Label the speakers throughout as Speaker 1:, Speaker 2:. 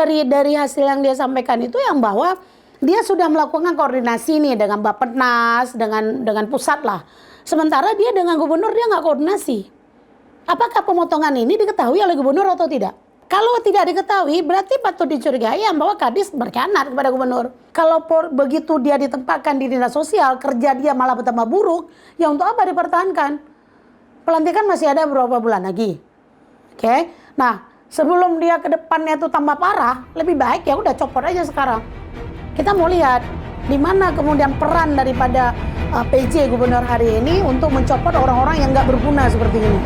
Speaker 1: dari hasil yang dia sampaikan itu yang bahwa dia sudah melakukan koordinasi nih dengan Bappenas, dengan pusat lah. Sementara dia dengan gubernur dia nggak koordinasi. Apakah pemotongan ini diketahui oleh gubernur atau tidak? Kalau tidak diketahui, berarti patut dicurigai bahwa Kadis berkhianat kepada gubernur. Kalau begitu dia ditempatkan di dinas sosial, kerja dia malah bertambah buruk, ya untuk apa dipertahankan? Pelantikan masih ada beberapa bulan lagi. Oke? Nah, sebelum dia ke depannya itu tambah parah, lebih baik ya udah copot aja sekarang. Kita mau lihat di mana kemudian peran daripada PJ gubernur hari ini untuk mencopot orang-orang yang nggak berguna seperti ini.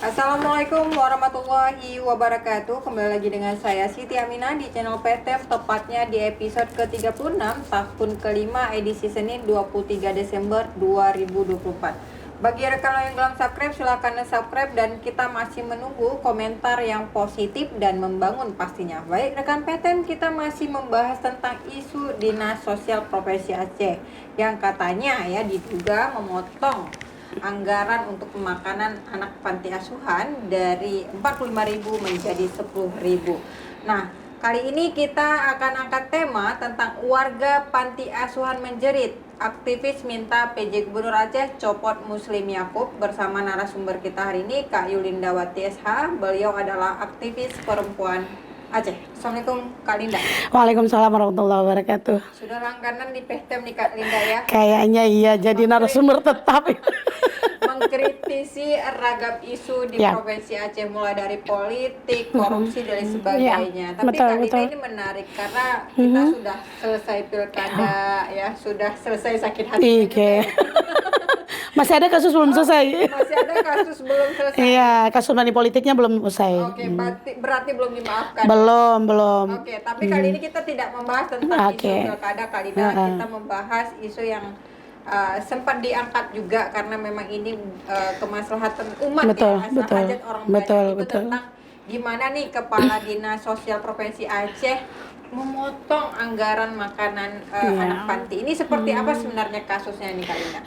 Speaker 2: Assalamualaikum warahmatullahi wabarakatuh. Kembali lagi dengan saya Siti Aminah di channel PTM, tepatnya di episode ke-36 tahun kelima edisi Senin 23 Desember 2024. Bagi rekan yang belum subscribe, silahkan subscribe dan kita masih menunggu komentar yang positif dan membangun pastinya. Baik rekan PTM, kita masih membahas tentang isu Dinas Sosial Provinsi Aceh yang katanya ya diduga memotong anggaran untuk pemakanan anak panti asuhan dari 45.000 menjadi 10.000. Nah, kali ini kita akan angkat tema tentang warga panti asuhan menjerit. Aktivis minta PJ Gubernur Aceh copot Muslim Yakub. Bersama narasumber kita hari ini Kak Yulindawati SH. Beliau adalah aktivis perempuan Aceh. Assalamualaikum Kak Linda.
Speaker 1: Waalaikumsalam warahmatullahi wabarakatuh.
Speaker 2: Sudah langganan di PTM nih Kak Linda ya?
Speaker 1: Kayaknya iya, jadi narasumber tetap.
Speaker 2: Mengkritisi ragam isu di Provinsi Aceh, mulai dari politik, korupsi dan sebagainya. Tapi kali ini menarik karena kita sudah selesai pilkada ya, sudah selesai sakit hati.
Speaker 1: Masih ada kasus belum selesai.
Speaker 2: Masih ada kasus belum selesai.
Speaker 1: Iya, kasus money politiknya belum selesai.
Speaker 2: Oke, berarti belum dimaafkan.
Speaker 1: Belum.
Speaker 2: Oke, tapi kali ini kita tidak membahas tentang isu pilkada kali ini. Kita membahas isu yang sempat diangkat juga karena memang ini kemaslahatan umat hajat orang banyak itu tentang gimana nih Kepala Dinas Sosial Provinsi Aceh memotong anggaran makanan anak panti. Ini seperti apa sebenarnya kasusnya nih Kak Lina?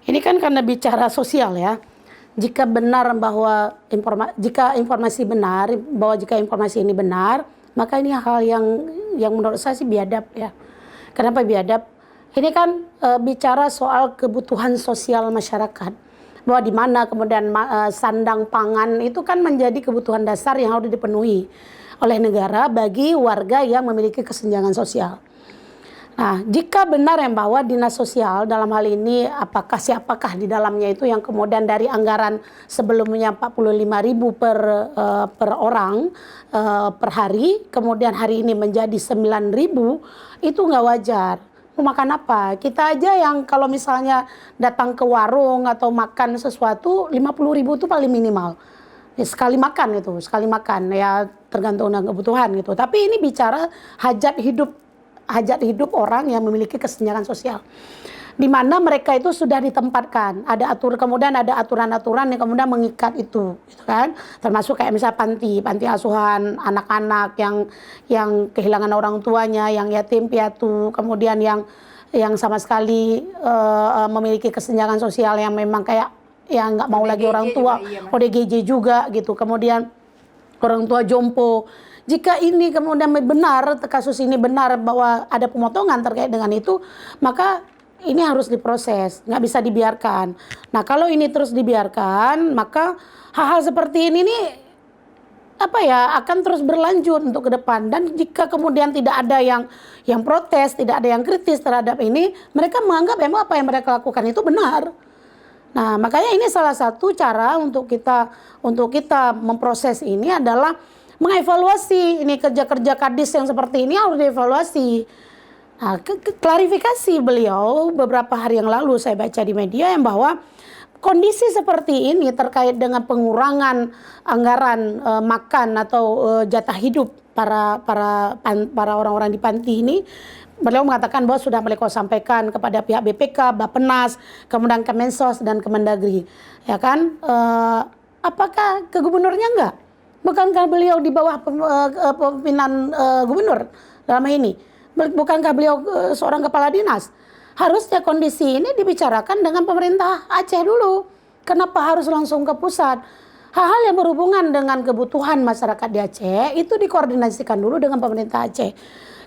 Speaker 1: Ini kan karena bicara sosial ya. Jika benar bahwa jika informasi ini benar, maka ini hal yang menurut saya sih biadab ya. Kenapa biadab? Ini kan bicara soal kebutuhan sosial masyarakat, bahwa di mana kemudian sandang pangan itu kan menjadi kebutuhan dasar yang harus dipenuhi oleh negara bagi warga yang memiliki kesenjangan sosial. Nah, jika benar yang bahwa dinas sosial dalam hal ini siapakah di dalamnya itu yang kemudian dari anggaran sebelumnya 45.000 per orang per hari, kemudian hari ini menjadi 9.000, itu nggak wajar. Mau makan apa? Kita aja yang kalau misalnya datang ke warung atau makan sesuatu 50.000 itu paling minimal. Ya, sekali makan ya tergantung dengan kebutuhan gitu. Tapi ini bicara hajat hidup orang yang memiliki kesenjangan sosial. Di mana mereka itu sudah ditempatkan, kemudian ada aturan-aturan yang kemudian mengikat itu, gitu kan? Termasuk kayak misalnya panti asuhan anak-anak yang kehilangan orang tuanya, yang yatim piatu, kemudian yang sama sekali memiliki kesenjangan sosial yang memang kayak yang nggak mau lagi orang tua, ODGJ juga gitu, kemudian orang tua jompo. Jika ini kemudian benar, kasus ini benar bahwa ada pemotongan terkait dengan itu, maka ini harus diproses, nggak bisa dibiarkan. Nah, kalau ini terus dibiarkan, maka hal-hal seperti ini nih akan terus berlanjut untuk ke depan. Dan jika kemudian tidak ada yang protes, tidak ada yang kritis terhadap ini, mereka menganggap memang apa yang mereka lakukan itu benar. Nah, makanya ini salah satu cara untuk kita memproses ini adalah mengevaluasi ini kerja-kerja Kadis yang seperti ini harus dievaluasi. Nah, klarifikasi beliau beberapa hari yang lalu saya baca di media yang bahwa kondisi seperti ini terkait dengan pengurangan anggaran makan atau jatah hidup para orang-orang di panti ini, beliau mengatakan bahwa sudah beliau sampaikan kepada pihak BPK, Bappenas, kemudian Kemensos dan Kemendagri, ya kan? Apakah ke gubernurnya enggak? Bukankah beliau di bawah pemimpinan gubernur dalam ini? Bukankah beliau seorang kepala dinas? Harusnya kondisi ini dibicarakan dengan pemerintah Aceh dulu. Kenapa harus langsung ke pusat? Hal-hal yang berhubungan dengan kebutuhan masyarakat di Aceh itu dikoordinasikan dulu dengan pemerintah Aceh.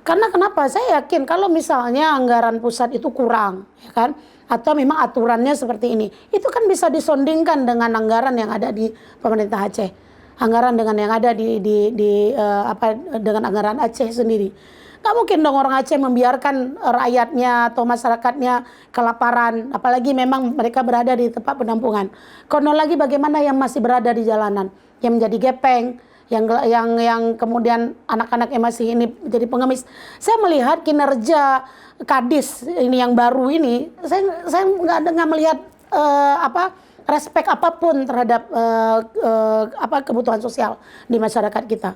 Speaker 1: Karena kenapa? Saya yakin kalau misalnya anggaran pusat itu kurang, ya kan? Atau memang aturannya seperti ini, itu kan bisa disondingkan dengan anggaran yang ada di pemerintah Aceh. Anggaran dengan yang ada dengan anggaran Aceh sendiri. Nggak mungkin dong orang Aceh membiarkan rakyatnya atau masyarakatnya kelaparan, apalagi memang mereka berada di tempat penampungan. Konon lagi bagaimana yang masih berada di jalanan, yang menjadi gepeng, yang kemudian anak-anak yang masih ini jadi pengemis. Saya melihat kinerja Kadis ini yang baru ini, saya nggak melihat respek apapun terhadap kebutuhan sosial di masyarakat kita.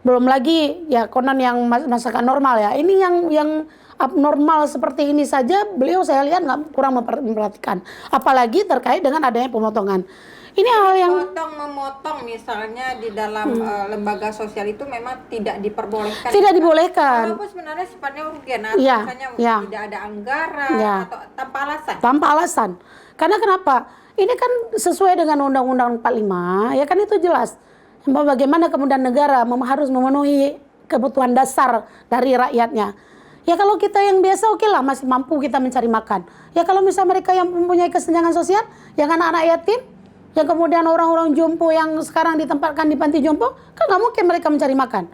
Speaker 1: Belum lagi ya konon yang masyarakat normal ya. Ini yang abnormal seperti ini saja beliau saya lihat nggak kurang memperhatikan. Apalagi terkait dengan adanya pemotongan. Ini hal yang
Speaker 2: memotong misalnya di dalam lembaga sosial itu memang tidak diperbolehkan.
Speaker 1: Tidak dibolehkan.
Speaker 2: Walaupun sebenarnya sifatnya urgen,
Speaker 1: Ya,
Speaker 2: misalnya
Speaker 1: ya.
Speaker 2: tidak ada anggaran atau tanpa alasan.
Speaker 1: Tanpa alasan. Karena kenapa? Ini kan sesuai dengan Undang-Undang 45, ya kan itu jelas. Bagaimana kemudian negara harus memenuhi kebutuhan dasar dari rakyatnya. Ya kalau kita yang biasa oke lah masih mampu kita mencari makan. Ya kalau misalnya mereka yang mempunyai kesenjangan sosial, yang anak-anak yatim, yang kemudian orang-orang jompo yang sekarang ditempatkan di panti jompo, kan nggak mungkin mereka mencari makan.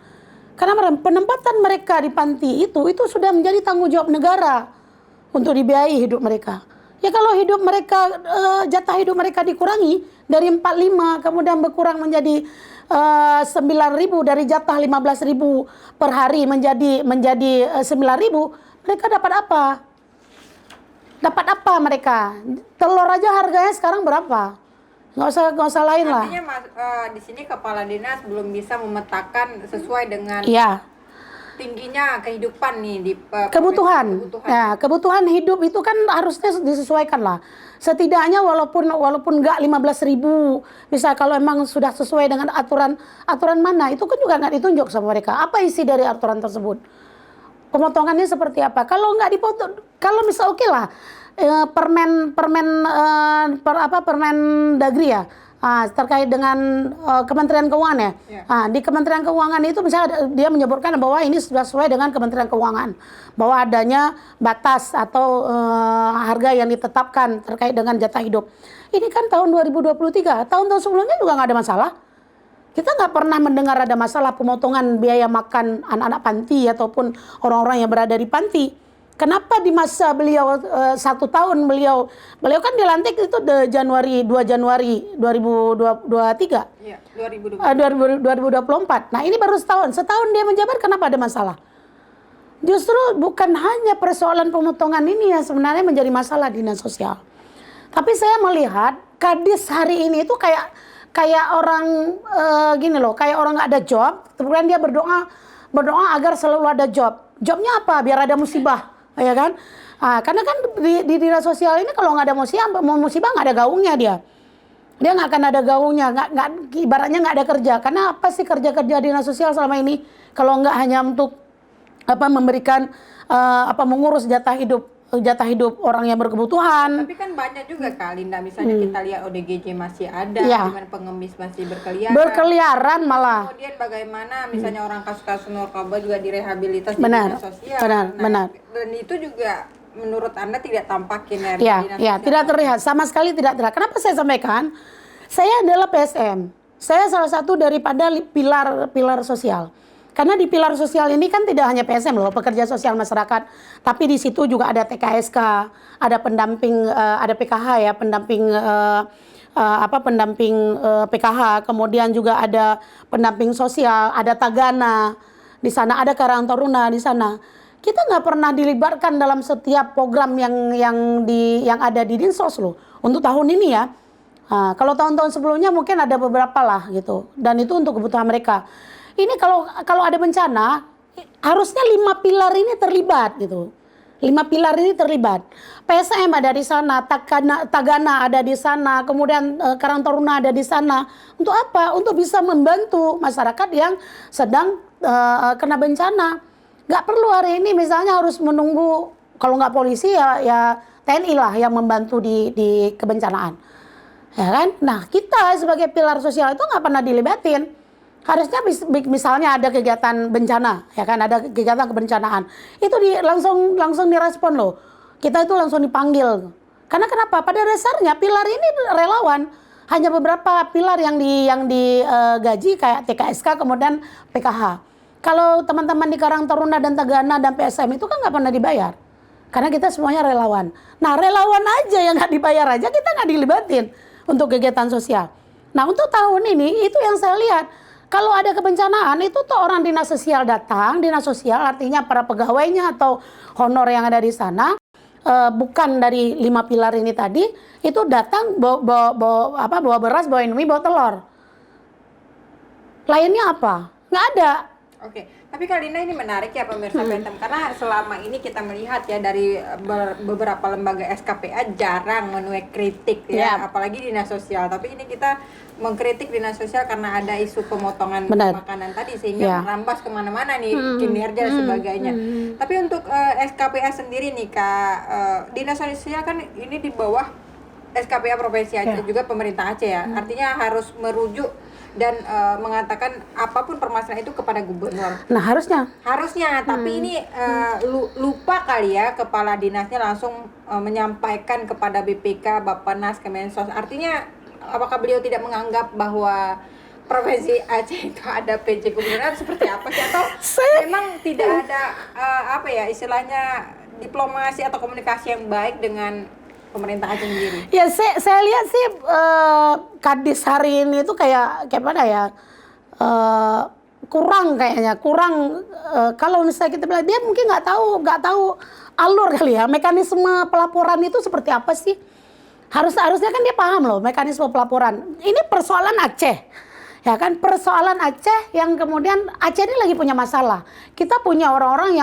Speaker 1: Karena penempatan mereka di panti itu sudah menjadi tanggung jawab negara untuk dibiayai hidup mereka. Ya kalau hidup mereka, jatah hidup mereka dikurangi dari 45 kemudian berkurang menjadi 9.000 dari jatah 15.000 per hari menjadi 9.000, mereka dapat apa? Dapat apa mereka? Telur aja harganya sekarang berapa? Nggak usah lain lah.
Speaker 2: Artinya di sini kepala dinas belum bisa memetakan sesuai dengan tingginya kehidupan nih di
Speaker 1: kebutuhan. Nah, kebutuhan hidup itu kan harusnya disesuaikan lah. Setidaknya walaupun nggak 15.000, misal kalau emang sudah sesuai dengan aturan mana, itu kan juga nggak ditunjuk sama mereka. Apa isi dari aturan tersebut? Pemotongannya seperti apa? Kalau nggak dipotong, kalau misal oke lah. Permen Dagri ya, terkait dengan Kementerian Keuangan ya. Di Kementerian Keuangan itu misalnya dia menyebutkan bahwa ini sudah sesuai dengan Kementerian Keuangan, bahwa adanya batas atau harga yang ditetapkan terkait dengan jatah hidup. Ini kan tahun 2023, tahun-tahun sebelumnya juga nggak ada masalah. Kita nggak pernah mendengar ada masalah pemotongan biaya makan anak-anak panti ataupun orang-orang yang berada di panti. Kenapa di masa beliau 1 tahun beliau kan dilantik itu 2 Januari 2023.
Speaker 2: Iya, 2024.
Speaker 1: Nah, ini baru setahun dia menjabat, kenapa ada masalah? Justru bukan hanya persoalan pemotongan ini yang sebenarnya menjadi masalah dinas sosial. Tapi saya melihat Kadis hari ini itu kayak orang gini loh, kayak orang nggak ada job, kemudian dia berdoa agar selalu ada job. Jobnya apa? Biar ada musibah. Ya kan? Karena kan di dinas sosial ini kalau nggak ada musibah nggak ada gaungnya dia nggak akan ada gaungnya, ibaratnya nggak ada kerja. Karena apa sih kerja dinas sosial selama ini kalau nggak hanya untuk memberikan mengurus jatah hidup orang yang berkebutuhan.
Speaker 2: Tapi kan banyak juga Kak Linda, misalnya kita lihat ODGJ masih ada, dengan pengemis masih berkeliaran
Speaker 1: malah.
Speaker 2: Kemudian bagaimana misalnya orang kasus-kasus narkoba juga direhabilitas di
Speaker 1: benar,
Speaker 2: dinas sosial.
Speaker 1: Benar.
Speaker 2: Dan itu juga menurut Anda tidak tampak kinerja dinas
Speaker 1: sosial? Tidak terlihat, sama sekali tidak terlihat. Kenapa saya sampaikan? Saya adalah PSM. Saya salah satu daripada pilar sosial. Karena di pilar sosial ini kan tidak hanya PSM loh, pekerja sosial masyarakat, tapi di situ juga ada TKSK, ada pendamping, ada PKH ya, pendamping PKH, kemudian juga ada pendamping sosial, ada Tagana, di sana ada Karang Taruna di sana. Kita nggak pernah dilibatkan dalam setiap program yang ada di Dinsos loh. Untuk tahun ini ya. Kalau tahun-tahun sebelumnya mungkin ada beberapa lah gitu, dan itu untuk kebutuhan mereka. Ini kalau ada bencana, harusnya 5 pilar ini terlibat gitu. 5 pilar ini terlibat. PSM ada di sana, Tagana ada di sana, kemudian Karang Taruna ada di sana. Untuk apa? Untuk bisa membantu masyarakat yang sedang kena bencana. Nggak perlu hari ini misalnya harus menunggu, kalau nggak polisi ya TNI lah yang membantu di kebencanaan. Ya kan? Nah, kita sebagai pilar sosial itu nggak pernah dilibatin. Harusnya misalnya ada kegiatan bencana, ya kan, ada kegiatan kebencanaan. Itu langsung direspon loh. Kita itu langsung dipanggil. Karena kenapa? Pada dasarnya pilar ini relawan. Hanya beberapa pilar yang digaji kayak TKSK kemudian PKH. Kalau teman-teman di Karang Taruna dan Tagana dan PSM itu kan nggak pernah dibayar. Karena kita semuanya relawan. Nah, relawan aja yang nggak dibayar aja kita nggak dilibatin untuk kegiatan sosial. Nah, untuk tahun ini itu yang saya lihat. Kalau ada kebencanaan itu tuh orang dinas sosial datang, dinas sosial artinya para pegawainya atau honor yang ada di sana, bukan dari 5 pilar ini tadi, itu datang bawa beras, bawa indomie, bawa telur. Lainnya apa? Nggak ada.
Speaker 2: Oke, tapi Kalina ini menarik ya pemirsa PTM, karena selama ini kita melihat ya dari beberapa lembaga SKPA jarang menuai kritik ya, apalagi dinas sosial. Tapi ini kita mengkritik dinas sosial karena ada isu pemotongan makanan tadi sehingga merambas kemana-mana nih kinerja dan sebagainya. Tapi untuk SKPA sendiri nih Kak, dinas sosial kan ini di bawah SKPA Provinsi Aceh juga pemerintah Aceh ya, artinya harus merujuk dan mengatakan apapun permasalahan itu kepada gubernur.
Speaker 1: Nah, harusnya,
Speaker 2: tapi ini lupa kali ya kepala dinasnya langsung menyampaikan kepada BPK, Bappenas, Kemensos. Artinya apakah beliau tidak menganggap bahwa Provinsi Aceh itu ada PJ gubernur seperti apa sih, atau memang tidak ada istilahnya diplomasi atau komunikasi yang baik dengan pemerintah Aceh sendiri? Ya,
Speaker 1: saya lihat sih Kadis hari ini itu kayak mana ya, kurang kalau misalnya kita bilang dia mungkin nggak tahu alur kali ya, mekanisme pelaporan itu seperti apa sih. Harusnya kan dia paham loh mekanisme pelaporan. Ini persoalan Aceh. Ya kan, persoalan Aceh yang kemudian Aceh ini lagi punya masalah. Kita punya orang-orang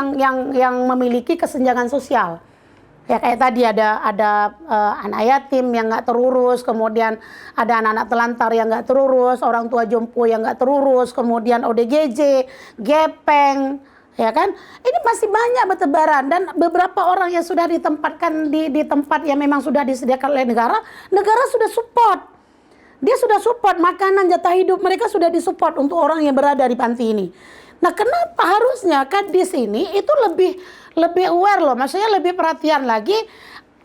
Speaker 1: yang memiliki kesenjangan sosial. Ya kayak tadi ada anak yatim yang nggak terurus, kemudian ada anak-anak telantar yang nggak terurus, orang tua jompo yang nggak terurus, kemudian ODGJ, gepeng, ya kan? Ini masih banyak bertebaran dan beberapa orang yang sudah ditempatkan di tempat yang memang sudah disediakan oleh negara sudah support. Dia sudah support makanan jatah hidup, mereka sudah disupport untuk orang yang berada di panti ini. Nah, kenapa harusnya Kadis ini itu lebih aware loh, maksudnya lebih perhatian lagi.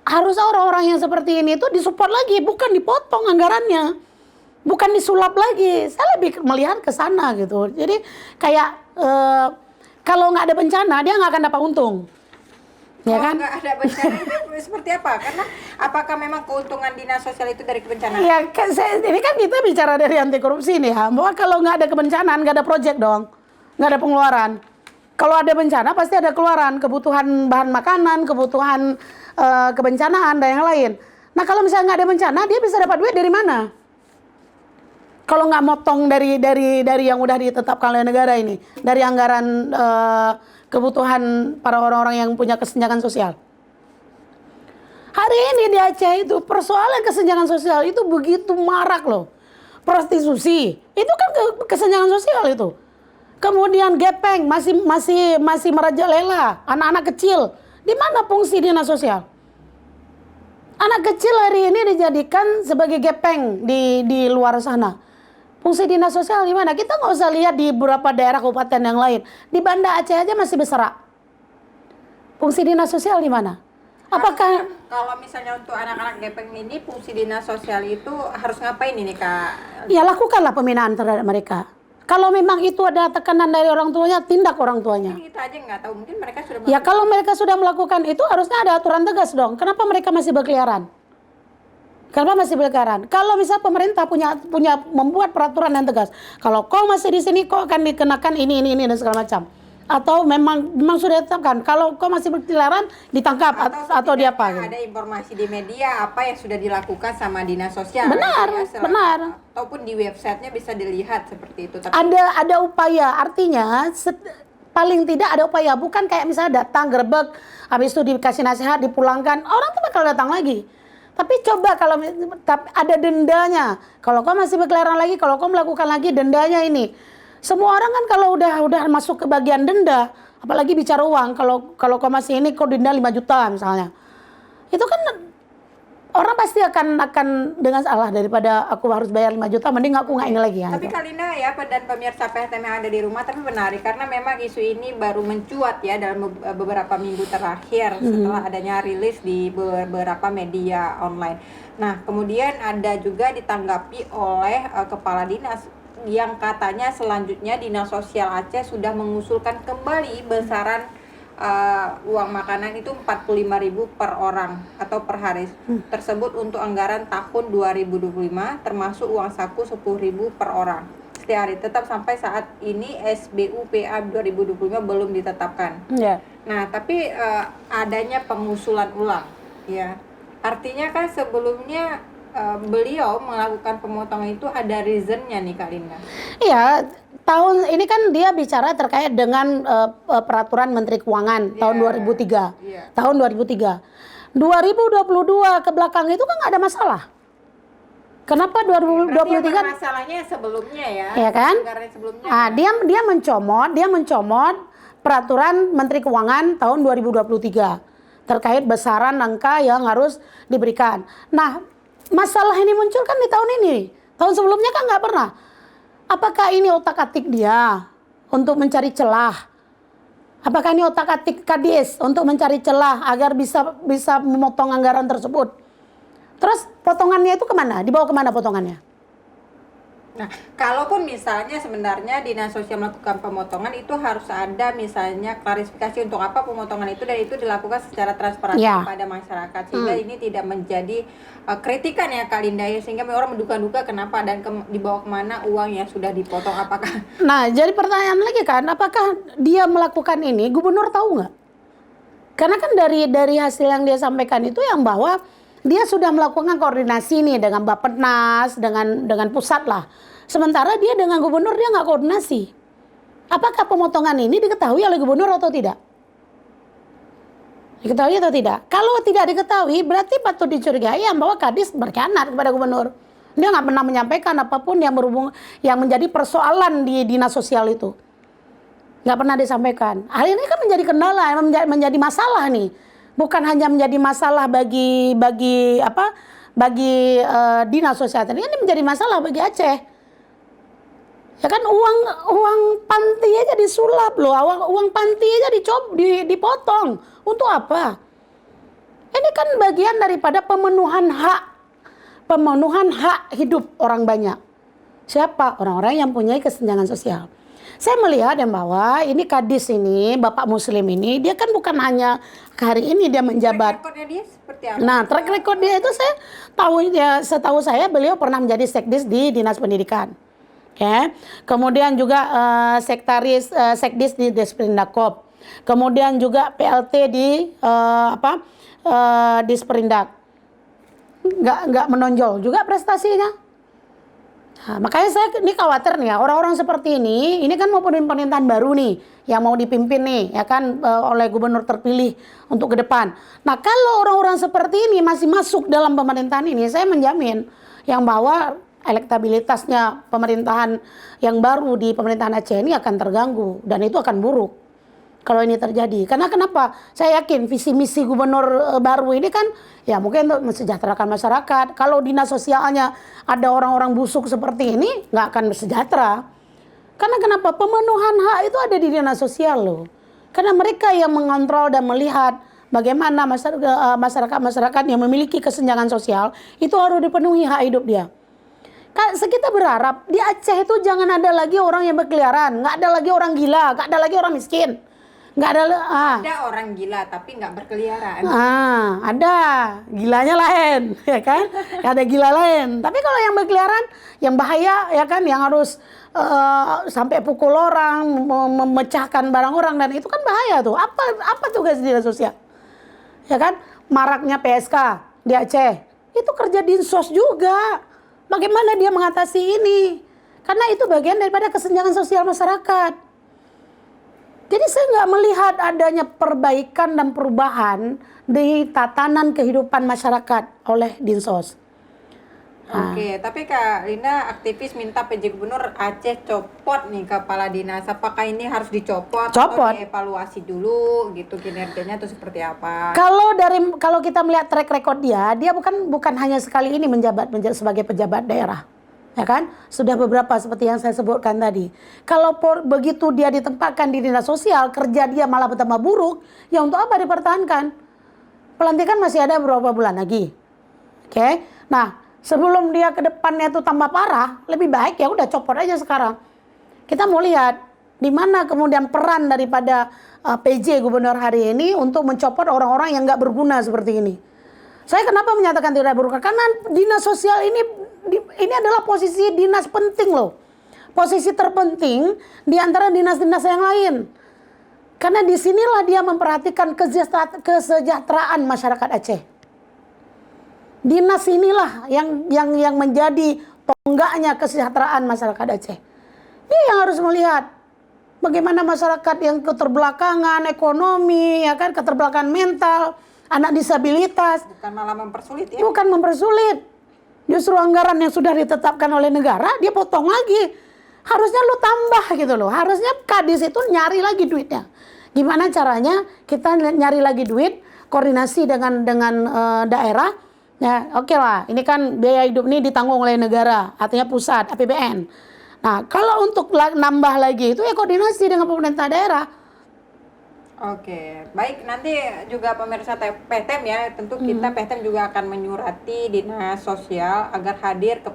Speaker 1: Harus orang-orang yang seperti ini itu disupport lagi, bukan dipotong anggarannya, bukan disulap lagi. Saya lebih melihat ke sana gitu. Jadi kayak kalau nggak ada bencana dia nggak akan dapat untung. Ya kan?
Speaker 2: Nggak ada bencana itu seperti apa? Karena apakah memang keuntungan dinas sosial itu dari kebencanaan?
Speaker 1: Ya, ini kan kita bicara dari anti korupsi nih ya. Bahwa kalau nggak ada kebencanaan nggak ada proyek dong, nggak ada pengeluaran. Kalau ada bencana pasti ada keluaran, kebutuhan bahan makanan, kebutuhan kebencanaan dan yang lain. Nah, kalau misalnya nggak ada bencana, dia bisa dapat duit dari mana? Kalau nggak motong dari yang udah ditetapkan oleh negara ini, dari anggaran kebutuhan para orang-orang yang punya kesenjangan sosial. Hari ini di Aceh itu persoalan kesenjangan sosial itu begitu marak loh. Prostitusi itu kan kesenjangan sosial itu. Kemudian gepeng masih merajalela, anak-anak kecil. Di mana fungsi dinas sosial? Anak kecil hari ini dijadikan sebagai gepeng di luar sana. Fungsi dinas sosial di mana? Kita nggak usah lihat di beberapa daerah kabupaten yang lain. Di Banda Aceh aja masih berserak. Fungsi dinas sosial di mana? Apakah
Speaker 2: kalau misalnya untuk anak-anak gepeng ini fungsi dinas sosial itu harus ngapain ini Kak?
Speaker 1: Ya lakukanlah pembinaan terhadap mereka. Kalau memang itu ada tekanan dari orang tuanya, tindak orang tuanya.
Speaker 2: Kita aja nggak tahu, mungkin mereka sudah
Speaker 1: Ya kalau mereka sudah melakukan itu harusnya ada aturan tegas dong. Kenapa mereka masih berkeliaran? Kenapa masih berkeliaran? Kalau misal pemerintah punya membuat peraturan yang tegas, kalau kau masih di sini kau akan dikenakan ini dan segala macam. Atau memang sudah ditetapkan kalau kau masih berkeliaran ditangkap atau diapa gitu.
Speaker 2: Ada informasi di media apa yang sudah dilakukan sama dinas sosial.
Speaker 1: Benar.
Speaker 2: Ataupun di websitenya bisa dilihat seperti itu. Tapi
Speaker 1: ada upaya, artinya paling tidak ada upaya, bukan kayak misalnya datang gerbek habis itu dikasih nasihat dipulangkan, orang tuh bakal datang lagi. Tapi coba kalau ada dendanya, kalau kau masih berkeliaran lagi, kalau kau melakukan lagi dendanya ini. Semua orang kan kalau udah masuk ke bagian denda, Apalagi bicara uang, kalau kau masih ini kau denda 5 juta misalnya. Itu kan orang pasti akan dengan salah, daripada aku harus bayar 5 juta, mending aku nggak ini lagi ya.
Speaker 2: Tapi Kalina ya, dan pemirsa PTM yang ada di rumah, tapi menarik karena memang isu ini baru mencuat ya dalam beberapa minggu terakhir setelah adanya rilis di beberapa media online. Nah, kemudian ada juga ditanggapi oleh Kepala Dinas yang katanya selanjutnya Dinas Sosial Aceh sudah mengusulkan kembali besaran uang makanan itu 45.000 per orang atau per hari tersebut untuk anggaran tahun 2025, termasuk uang saku 10.000 per orang setiap hari, tetap sampai saat ini SBUPA 2025 belum ditetapkan. Nah, tapi adanya pengusulan ulang ya, artinya kan sebelumnya beliau melakukan pemotongan itu ada reasonnya nih Kak Linda.
Speaker 1: Iya, tahun ini kan dia bicara terkait dengan peraturan Menteri Keuangan tahun 2003. Tahun 2003. 2022 ke belakang itu kan nggak ada masalah. Kenapa 2023?
Speaker 2: Masalahnya sebelumnya ya.
Speaker 1: Iya kan?
Speaker 2: Sebelumnya.
Speaker 1: Dia mencomot peraturan Menteri Keuangan tahun 2023 terkait besaran angka yang harus diberikan. Nah, masalah ini muncul kan di tahun ini. Tahun sebelumnya kan nggak pernah. Apakah ini otak-atik dia untuk mencari celah? Apakah ini otak-atik Kadis untuk mencari celah agar bisa memotong anggaran tersebut? Terus potongannya itu kemana? Dibawa kemana potongannya?
Speaker 2: Nah, kalaupun misalnya sebenarnya Dinas Sosial melakukan pemotongan, itu harus ada misalnya klarifikasi untuk apa pemotongan itu, dan itu dilakukan secara transparan kepada masyarakat, sehingga ini tidak menjadi kritikan ya Kak Linda ya, sehingga orang menduga-duga kenapa dan dibawa kemana uang yang sudah dipotong, apakah.
Speaker 1: Nah, jadi pertanyaan lagi kan, apakah dia melakukan ini, gubernur tahu nggak? Karena kan dari hasil yang dia sampaikan itu yang bahwa dia sudah melakukan koordinasi nih dengan Bappenas, dengan pusat lah. Sementara dia dengan gubernur dia nggak koordinasi. Apakah pemotongan ini diketahui oleh gubernur atau tidak? Diketahui atau tidak? Kalau tidak diketahui, berarti patut dicurigai bahwa Kadis berkhianat kepada gubernur. Dia nggak pernah menyampaikan apapun yang menjadi persoalan di dinas sosial itu. Nggak pernah disampaikan. Hal ini kan menjadi kendala, menjadi masalah nih. Bukan hanya menjadi masalah bagi dinas sosial, ini menjadi masalah bagi Aceh. Ya kan uang panti aja disulap loh, uang panti aja dipotong. Untuk apa? Ini kan bagian daripada pemenuhan hak hidup orang banyak. Siapa? Orang-orang yang punya kesenjangan sosial. Saya melihat yang bahwa ini Kadis ini, Bapak Muslim ini, dia kan bukan hanya hari ini dia menjabat.
Speaker 2: Track recordnya dia seperti apa?
Speaker 1: Nah, track record dia itu setahu saya beliau pernah menjadi sekdis di Dinas Pendidikan. Ya. Kemudian juga sekdis di Disperindak. Kemudian juga PLT di Disperindak. Nggak menonjol juga prestasinya. Nah, makanya saya ini khawatir nih ya, orang-orang seperti ini kan mau pemerintahan baru nih yang mau dipimpin nih ya kan oleh gubernur terpilih untuk ke depan. Nah, kalau orang-orang seperti ini masih masuk dalam pemerintahan ini, saya menjamin yang bahwa elektabilitasnya pemerintahan yang baru di pemerintahan Aceh ini akan terganggu dan itu akan buruk kalau ini terjadi. Karena kenapa? Saya yakin visi misi gubernur baru ini kan ya mungkin untuk mensejahterakan masyarakat. Kalau dinas sosialnya ada orang-orang busuk seperti ini, nggak akan bersejahtera. Karena kenapa? Pemenuhan hak itu ada di dinas sosial loh. Karena mereka yang mengontrol dan melihat bagaimana masyarakat yang memiliki kesenjangan sosial itu harus dipenuhi hak hidup dia. Kita berharap di Aceh itu jangan ada lagi orang yang berkeliaran, nggak ada lagi orang gila, nggak ada lagi orang miskin, nggak ada.
Speaker 2: Ada orang gila tapi nggak berkeliaran.
Speaker 1: Ada gilanya lain, ya kan? Ada gila lain. Tapi kalau yang berkeliaran, yang bahaya, ya kan, yang harus sampai pukul orang, memecahkan barang orang dan itu kan bahaya tuh. Apa tugas dinas sosial? Ya kan? Maraknya PSK di Aceh itu kerja dinsos juga. Bagaimana dia mengatasi ini? Karena itu bagian daripada kesenjangan sosial masyarakat. Jadi saya nggak melihat adanya perbaikan dan perubahan di tatanan kehidupan masyarakat oleh Dinsos.
Speaker 2: Oke, tapi Kak Linda aktivis minta PJ Gubernur Aceh copot nih kepala dinas. Apakah ini harus dicopot atau dievaluasi dulu gitu kinerjanya atau seperti apa?
Speaker 1: Kalau kita melihat track record dia bukan hanya sekali ini menjabat sebagai pejabat daerah. Ya kan? Sudah beberapa seperti yang saya sebutkan tadi. Kalau begitu dia ditempatkan di dinas sosial, kerja dia malah bertambah buruk, ya untuk apa dipertahankan? Pelantikan masih ada beberapa bulan lagi. Oke. Nah, sebelum dia ke depannya itu tambah parah, lebih baik ya udah copot aja sekarang. Kita mau lihat di mana kemudian peran daripada PJ Gubernur hari ini untuk mencopot orang-orang yang nggak berguna seperti ini. Saya kenapa menyatakan tidak berguna? Karena dinas sosial ini adalah posisi dinas penting loh. Posisi terpenting di antara dinas-dinas yang lain. Karena disinilah dia memperhatikan kesejahteraan masyarakat Aceh. Dinas inilah yang menjadi tonggaknya kesejahteraan masyarakat Aceh. Dia yang harus melihat bagaimana masyarakat yang keterbelakangan ekonomi, ya kan, keterbelakangan mental, anak disabilitas.
Speaker 2: Bukan malah mempersulit ya?
Speaker 1: Bukan mempersulit. Justru anggaran yang sudah ditetapkan oleh negara dia potong lagi. Harusnya lu tambah gitu loh. Harusnya Kadis itu nyari lagi duitnya. Gimana caranya kita nyari lagi duit, koordinasi dengan daerah. Ya, oke lah. Ini kan biaya hidup ini ditanggung oleh negara, artinya pusat, APBN. Nah, kalau untuk nambah lagi itu ya koordinasi dengan pemerintah daerah.
Speaker 2: Oke, baik, nanti juga pemirsa PTM ya, tentu kita PTM juga akan menyurati dinas sosial agar hadir ke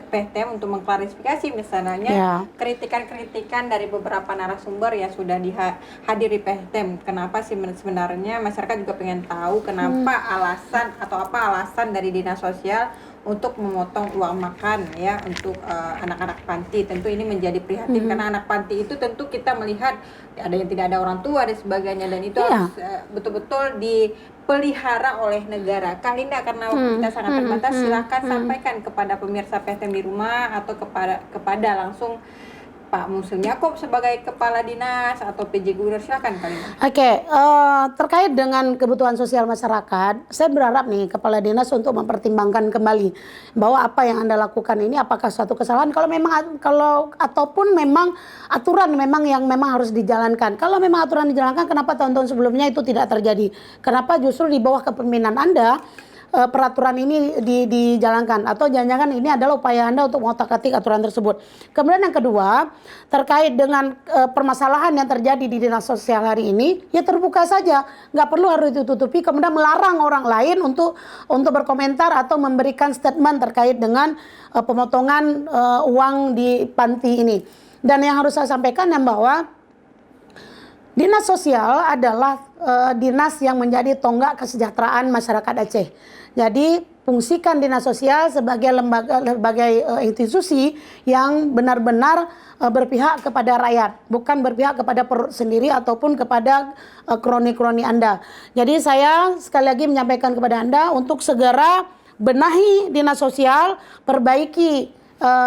Speaker 2: PTM untuk mengklarifikasi misalnya kritikan-kritikan dari beberapa narasumber yang sudah dihadiri PTM. Kenapa sih sebenarnya masyarakat juga pengen tahu kenapa apa alasan dari dinas sosial untuk memotong uang makan ya untuk anak-anak panti. Tentu ini menjadi prihatin karena anak panti itu tentu kita melihat ada yang tidak ada orang tua dan sebagainya, dan itu harus betul-betul dipelihara oleh negara. Kak Linda, karena waktu kita sangat terbatas, silakan sampaikan kepada pemirsa PTM di rumah atau kepada langsung Pak Muslim Yakob sebagai kepala dinas atau PJ Gubernur, silakan Kak Linda.
Speaker 1: Oke, terkait dengan kebutuhan sosial masyarakat, saya berharap nih kepala dinas untuk mempertimbangkan kembali bahwa apa yang Anda lakukan ini apakah suatu kesalahan, ataupun memang aturan yang harus dijalankan. Kalau memang aturan dijalankan, kenapa tahun-tahun sebelumnya itu tidak terjadi? Kenapa justru di bawah kepemimpinan Anda peraturan ini dijalankan, atau jangan-jangan ini adalah upaya Anda untuk mengotak-atik aturan tersebut. Kemudian yang kedua, terkait dengan permasalahan yang terjadi di dinas sosial hari ini, ya terbuka saja, nggak perlu harus ditutupi kemudian melarang orang lain untuk berkomentar atau memberikan statement terkait dengan pemotongan uang di panti ini. Dan yang harus saya sampaikan bahwa dinas sosial adalah dinas yang menjadi tonggak kesejahteraan masyarakat Aceh. Jadi fungsikan dinas sosial sebagai institusi yang benar-benar berpihak kepada rakyat, bukan berpihak kepada perut sendiri ataupun kepada kroni-kroni Anda. Jadi saya sekali lagi menyampaikan kepada Anda untuk segera benahi dinas sosial, perbaiki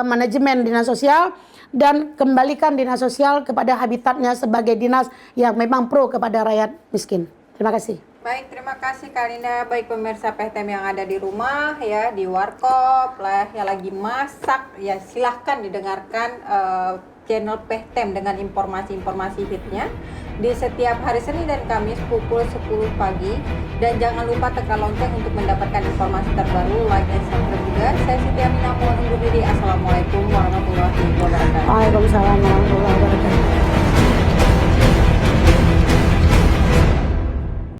Speaker 1: manajemen dinas sosial, dan kembalikan dinas sosial kepada habitatnya sebagai dinas yang memang pro kepada rakyat miskin. Terima kasih.
Speaker 2: Baik, terima kasih Kak Linda. Baik pemirsa PTM yang ada di rumah ya, di warkop lah, yang lagi masak ya, silahkan didengarkan channel PTM dengan informasi-informasi hitnya di setiap hari Senin dan Kamis pukul 10 pagi. Dan jangan lupa tekan lonceng untuk mendapatkan informasi terbaru, like dan subscribe juga. Saya Siti Aminah mohon undur diri. Assalamualaikum warahmatullahi wabarakatuh.
Speaker 1: Waalaikumsalam warahmatullahi wabarakatuh.